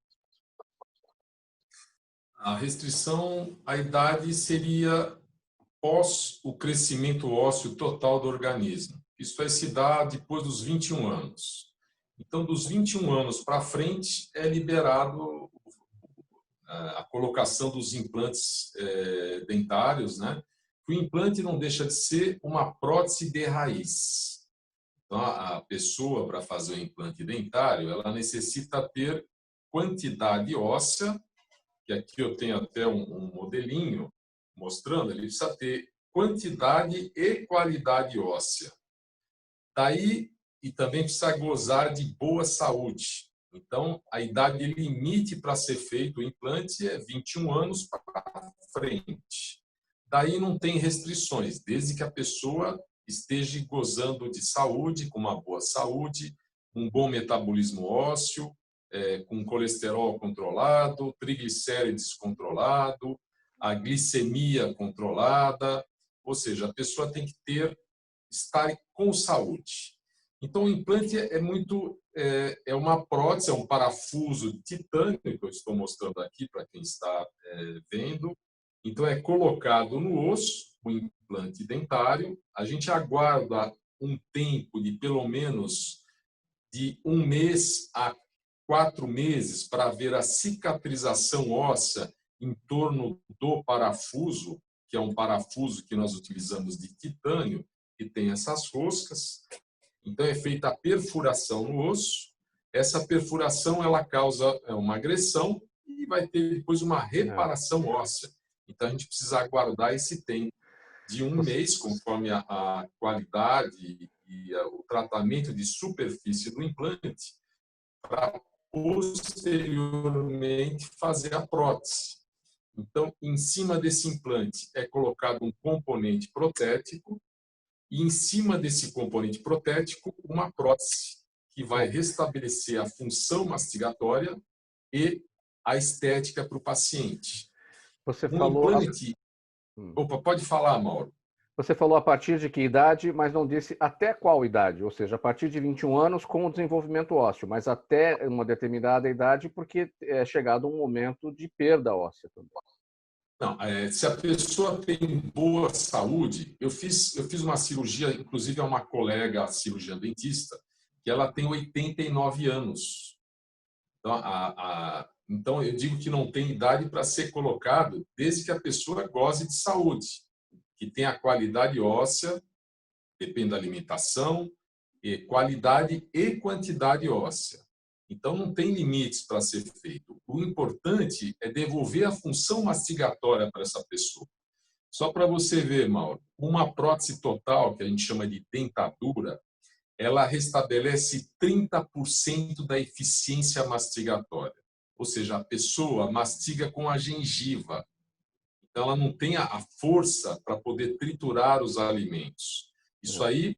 A restrição à idade seria pós o crescimento ósseo total do organismo. Isso vai se dar depois dos 21 anos. Então, dos 21 anos para frente, é liberado a colocação dos implantes dentários, né? O implante não deixa de ser uma prótese de raiz. Então, a pessoa, para fazer o implante dentário, ela necessita ter quantidade óssea, que aqui eu tenho até um modelinho mostrando, ele precisa ter quantidade e qualidade óssea. Daí, e também precisa gozar de boa saúde. Então, a idade limite para ser feito o implante é 21 anos para frente. Daí não tem restrições, desde que a pessoa esteja gozando de saúde, com uma boa saúde, um bom metabolismo ósseo, com colesterol controlado, triglicérides controlado, a glicemia controlada, ou seja, a pessoa tem que estar com saúde. Então, o implante é uma prótese, é um parafuso de titânio, que eu estou mostrando aqui para quem está vendo. Então, é colocado no osso, o implante dentário. A gente aguarda um tempo de pelo menos de 1 mês a 4 meses para ver a cicatrização óssea em torno do parafuso, que é um parafuso que nós utilizamos de titânio, que tem essas roscas. Então, é feita a perfuração no osso. Essa perfuração ela causa uma agressão e vai ter depois uma reparação óssea. Então, a gente precisa aguardar esse tempo de 1 mês, conforme a qualidade e o tratamento de superfície do implante, para posteriormente fazer a prótese. Então, em cima desse implante é colocado um componente protético e em cima desse componente protético uma prótese que vai restabelecer a função mastigatória e a estética para o paciente. Você falou... implante... Opa, pode falar, Mauro. Você falou a partir de que idade, mas não disse até qual idade, ou seja, a partir de 21 anos com o desenvolvimento ósseo, mas até uma determinada idade porque é chegado um momento de perda óssea também. Não, se a pessoa tem boa saúde, eu fiz uma cirurgia, inclusive a uma colega cirurgiã dentista, que ela tem 89 anos. Então, eu digo que não tem idade para ser colocado desde que a pessoa goze de saúde, que tenha qualidade óssea, depende da alimentação, qualidade e quantidade óssea. Então, não tem limites para ser feito. O importante é devolver a função mastigatória para essa pessoa. Só para você ver, Mauro, uma prótese total, que a gente chama de dentadura, ela restabelece 30% da eficiência mastigatória. Ou seja, a pessoa mastiga com a gengiva. Então, ela não tem a força para poder triturar os alimentos. Isso aí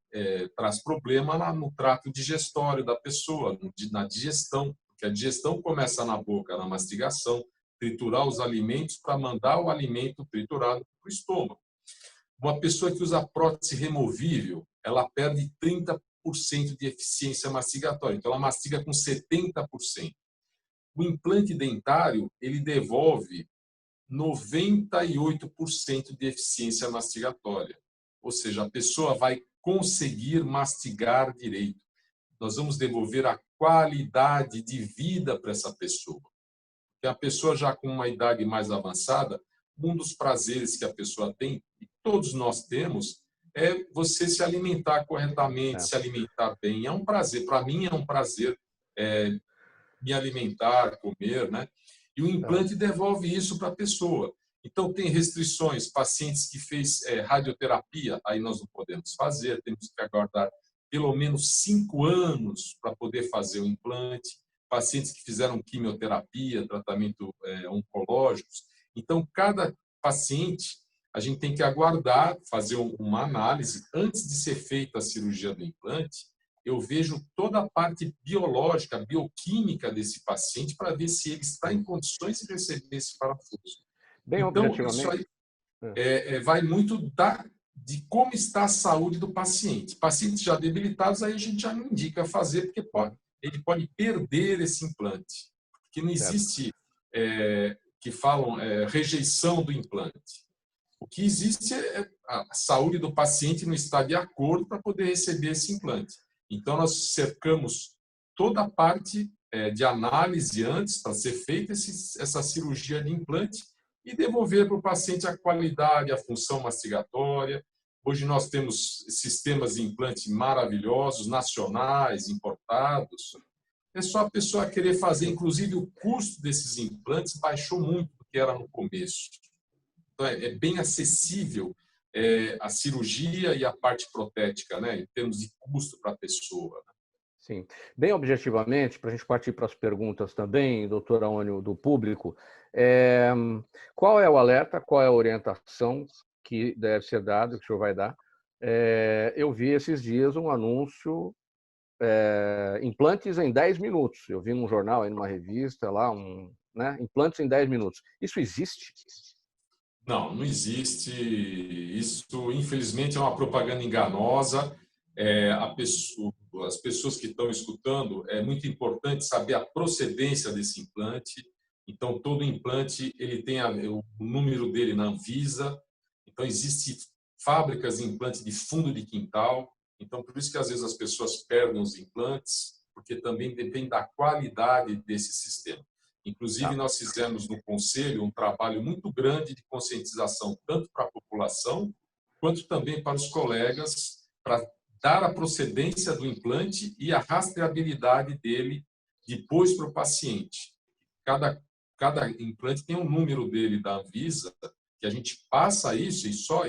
traz problema no trato digestório da pessoa, na digestão, porque a digestão começa na boca, na mastigação, triturar os alimentos para mandar o alimento triturado para o estômago. Uma pessoa que usa prótese removível, ela perde 30% de eficiência mastigatória, então ela mastiga com 70%. O implante dentário, ele devolve 98% de eficiência mastigatória. Ou seja, a pessoa vai conseguir mastigar direito. Nós vamos devolver a qualidade de vida para essa pessoa. Porque a pessoa já com uma idade mais avançada, um dos prazeres que a pessoa tem, e todos nós temos, é você se alimentar corretamente, se alimentar bem. É um prazer, para mim é um prazer me alimentar, comer, né? E o implante devolve isso para a pessoa. Então, tem restrições, pacientes que fez radioterapia, aí nós não podemos fazer, temos que aguardar pelo menos 5 anos para poder fazer o implante, pacientes que fizeram quimioterapia, tratamento oncológicos. Então, cada paciente, a gente tem que aguardar, fazer uma análise. Antes de ser feita a cirurgia do implante, eu vejo toda a parte biológica, bioquímica desse paciente para ver se ele está em condições de receber esse parafuso. Bem Então, objetivamente. isso aí vai muito de como está a saúde do paciente. Pacientes já debilitados, aí a gente já não indica fazer, porque ele pode perder esse implante. Porque não existe, que falam, rejeição do implante. O que existe é a saúde do paciente não estar de acordo para poder receber esse implante. Então, nós cercamos toda a parte de análise antes para ser feita essa cirurgia de implante e devolver para o paciente a qualidade, a função mastigatória. Hoje nós temos sistemas de implante maravilhosos, nacionais, importados. É só a pessoa querer fazer. Inclusive, o custo desses implantes baixou muito do que era no começo. Então, é bem acessível a cirurgia e a parte protética, né, em termos de custo para a pessoa. Sim. Bem objetivamente, para a gente partir para as perguntas também, doutor Aônio, do público, qual é o alerta, qual é a orientação que deve ser dada, que o senhor vai dar? Eu vi esses dias um anúncio, implantes em 10 minutos. Eu vi num jornal, aí numa revista, lá, implantes em 10 minutos. Isso existe? Não, não existe. Isso, infelizmente, é uma propaganda enganosa. As pessoas que estão escutando, é muito importante saber a procedência desse implante. Então, todo implante ele tem o número dele na Anvisa. Então, existem fábricas de implante de fundo de quintal. Então, por isso que às vezes as pessoas perdem os implantes, porque também depende da qualidade desse sistema. Inclusive, nós fizemos no Conselho um trabalho muito grande de conscientização, tanto para a população, quanto também para os colegas, para dar a procedência do implante e a rastreabilidade dele depois para o paciente. Cada implante tem um número dele da Anvisa, que a gente passa isso e só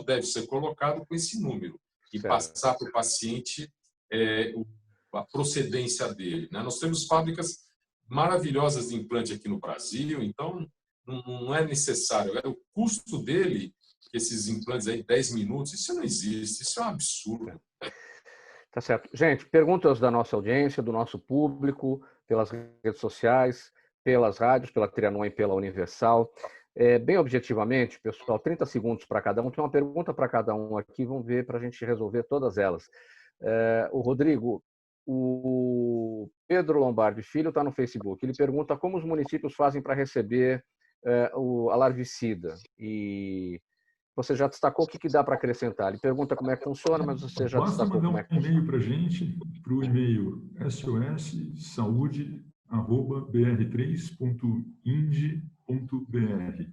deve ser colocado com esse número e passar para o paciente a procedência dele. Nós temos fábricas maravilhosas de implante aqui no Brasil, então não é necessário. O custo dele, esses implantes aí, 10 minutos, isso não existe, isso é um absurdo. Tá certo. Gente, perguntas da nossa audiência, do nosso público, pelas redes sociais, pelas rádios, pela Trianon e pela Universal. Bem objetivamente, pessoal, 30 segundos para cada um. Tem uma pergunta para cada um aqui, vamos ver para a gente resolver todas elas. O Rodrigo, o Pedro Lombardi Filho está no Facebook. Ele pergunta como os municípios fazem para receber a larvicida. E você já destacou o que dá para acrescentar. Ele pergunta como é que funciona, mas você já destacou como é que funciona. Basta mandar um e-mail para a gente, para o e-mail sossaude@br3.ind.br.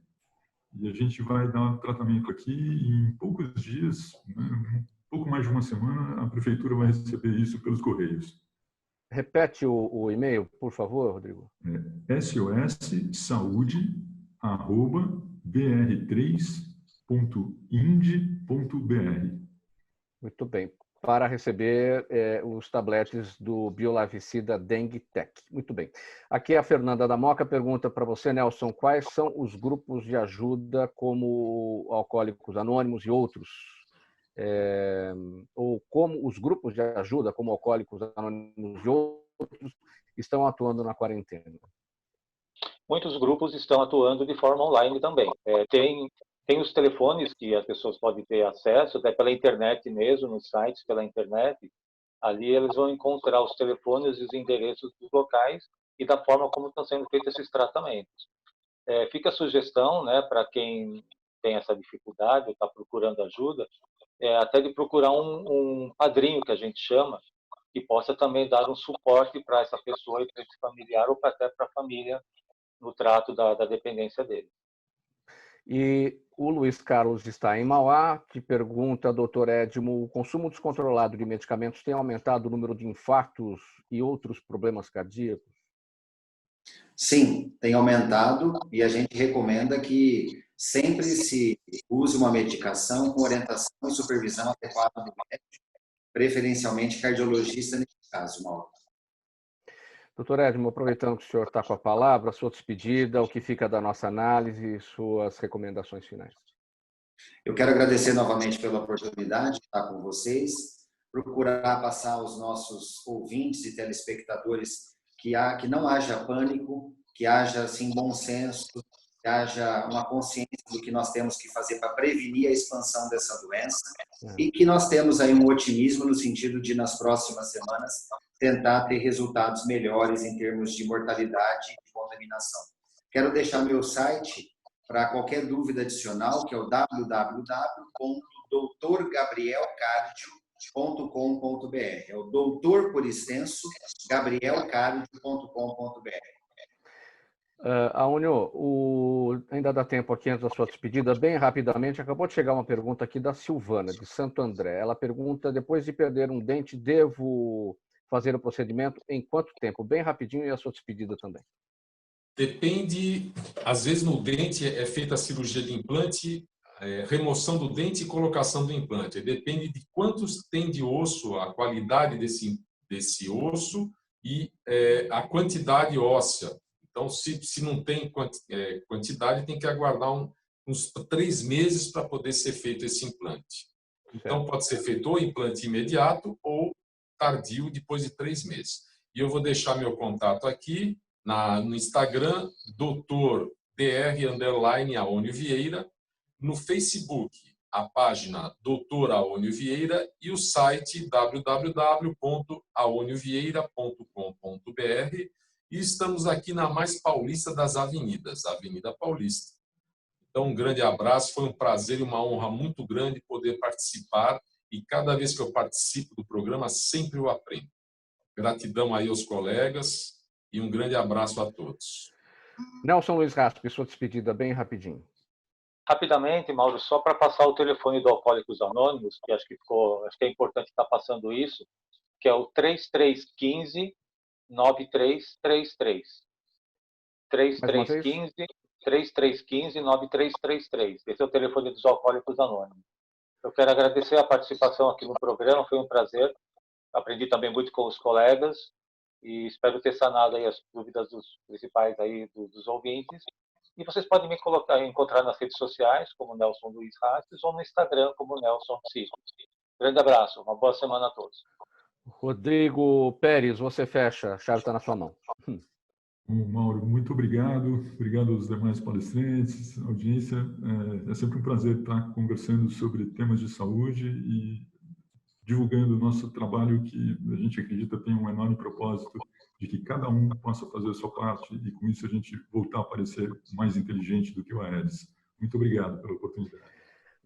E a gente vai dar tratamento aqui em poucos dias, um pouco mais de uma semana, a prefeitura vai receber isso pelos correios. Repete o e-mail, por favor, Rodrigo. sossaude@br3.ind.br. Muito bem. Para receber os tabletes do Biolarvicida Dengue Tech. Muito bem. Aqui a Fernanda da Moca pergunta para você, Nelson, quais são os grupos de ajuda como Alcoólicos Anônimos e outros? Ou como os grupos de ajuda como Alcoólicos Anônimos e outros estão atuando na quarentena? Muitos grupos estão atuando de forma online também. Tem os telefones que as pessoas podem ter acesso, até pela internet mesmo, nos sites pela internet. Ali eles vão encontrar os telefones e os endereços dos locais e da forma como estão sendo feitos esses tratamentos. Fica a sugestão, né, para quem tem essa dificuldade ou está procurando ajuda, até de procurar um padrinho, que a gente chama, que possa também dar um suporte para essa pessoa e para esse familiar, ou até para a família no trato da dependência dele. E o Luiz Carlos está em Mauá, que pergunta, doutor Edmo, o consumo descontrolado de medicamentos tem aumentado o número de infartos e outros problemas cardíacos? Sim, tem aumentado e a gente recomenda que sempre se use uma medicação com orientação e supervisão adequada do médico, preferencialmente cardiologista nesse caso, Mauro. Doutor Edmo, aproveitando que o senhor está com a palavra, sua despedida, o que fica da nossa análise e suas recomendações finais. Eu quero agradecer novamente pela oportunidade de estar com vocês, procurar passar aos nossos ouvintes e telespectadores que não haja pânico, que haja assim, bom senso, que haja uma consciência do que nós temos que fazer para prevenir a expansão dessa doença e que nós temos aí um otimismo no sentido de, nas próximas semanas, tentar ter resultados melhores em termos de mortalidade e contaminação. Quero deixar meu site para qualquer dúvida adicional, que é o www.doutorgabrielcardio.com.br. É o doutor, por extenso, gabrielcardio.com.br. Aunio, ainda dá tempo aqui antes da sua despedida, bem rapidamente, acabou de chegar uma pergunta aqui da Silvana, de Santo André. Ela pergunta, depois de perder um dente, devo fazer o procedimento em quanto tempo? Bem rapidinho, e a sua despedida também. Depende, às vezes no dente é feita a cirurgia de implante, remoção do dente e colocação do implante. Depende de quantos tem de osso, a qualidade desse osso e a quantidade óssea. Então, se não tem quantidade, tem que aguardar uns 3 meses para poder ser feito esse implante. Então, pode ser feito ou implante imediato ou tardio, depois de 3 meses. E eu vou deixar meu contato aqui no Instagram, Dr.Aônio Vieira, no Facebook, a página Dr. Aônio Vieira e o site www.aonivieira.com.br. E estamos aqui na mais paulista das avenidas, Avenida Paulista. Então, um grande abraço, foi um prazer e uma honra muito grande poder participar, e cada vez que eu participo do programa, sempre eu aprendo. Gratidão aí aos colegas e um grande abraço a todos. Nelson Luiz Raspe, sua despedida bem rapidinho. Rapidamente, Mauro, só para passar o telefone do Alcoólicos Anônimos, que acho que é importante estar passando isso, que é o 3315-9333. 3315-9333. Esse é o telefone dos Alcoólicos Anônimos. Eu quero agradecer a participação aqui no programa, foi um prazer. Aprendi também muito com os colegas e espero ter sanado aí as dúvidas dos principais aí dos ouvintes. E vocês podem me encontrar nas redes sociais, como Nelson Luiz Rastes, ou no Instagram, como Nelson Ciclos. Grande abraço, uma boa semana a todos. Rodrigo Pérez, você fecha, a chave está na sua mão. Bom, Mauro, muito obrigado. Obrigado aos demais palestrantes, audiência. É sempre um prazer estar conversando sobre temas de saúde e divulgando o nosso trabalho, que a gente acredita tem um enorme propósito de que cada um possa fazer a sua parte e, com isso, a gente voltar a parecer mais inteligente do que o Aedes. Muito obrigado pela oportunidade.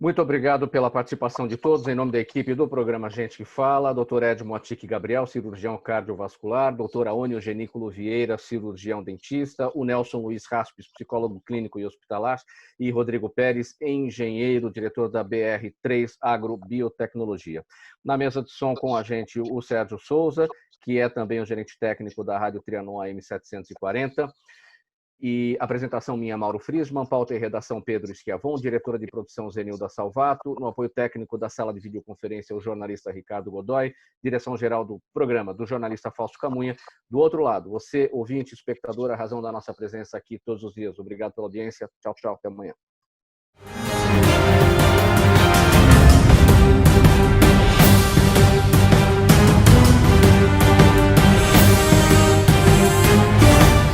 Muito obrigado pela participação de todos. Em nome da equipe do programa Gente que Fala, Dr. Edmo Atique Gabriel, cirurgião cardiovascular, Dr. Aônio Genículo Vieira, cirurgião dentista, o Nelson Luiz Raspes, psicólogo clínico e hospitalar, e Rodrigo Pérez, engenheiro, diretor da BR3 Agrobiotecnologia. Na mesa de som com a gente, o Sérgio Souza, que é também o gerente técnico da Rádio Trianon AM 740. E apresentação minha, Mauro Friesman, pauta e redação Pedro Schiavon, diretora de produção Zenilda Salvato, no apoio técnico da sala de videoconferência o jornalista Ricardo Godoy, direção-geral do programa do jornalista Fausto Camunha. Do outro lado, você, ouvinte, espectador, a razão da nossa presença aqui todos os dias. Obrigado pela audiência. Tchau, tchau, até amanhã.